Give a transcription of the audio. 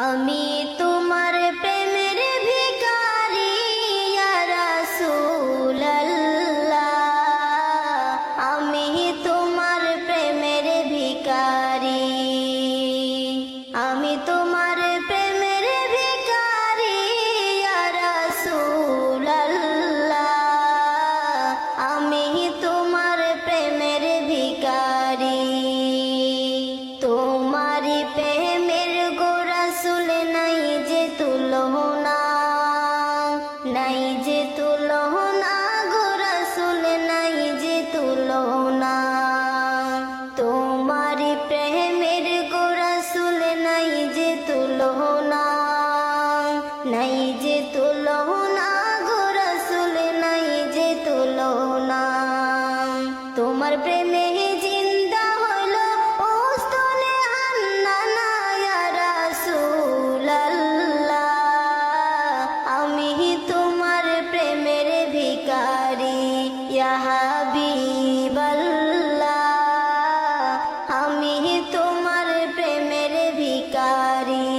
আমি তোমার প্রেমের ভিখারি ইয়া রাসূলুল্লাহ, আমি তোমার প্রেমের ভিখারি, আমি তোমার প্রেমের ভিখারি ইয়া রাসূলুল্লাহ, আমি তোমার প্রেমের ভিখারি। তোমারি প্রেমের গোরাসুল নাই যে তুলনা, নাই যে তুলনা, গোরাসুল নাই যে তুলনা। তোমারি প্রেমের গোরাসুল নাই যে তুলনা, নাই যে তুলনা, গোরাসুল নাই যে তুলনা। তোমার প্রেমে জিন্দা হলো ওস্তলে হান্নানা ইয়া রাসূলুল্লাহ, আমি তোমার প্রেমের ভিখারি ইয়া হাবিবাল্লাহ, আমি তোমার প্রেমের ভিখারি।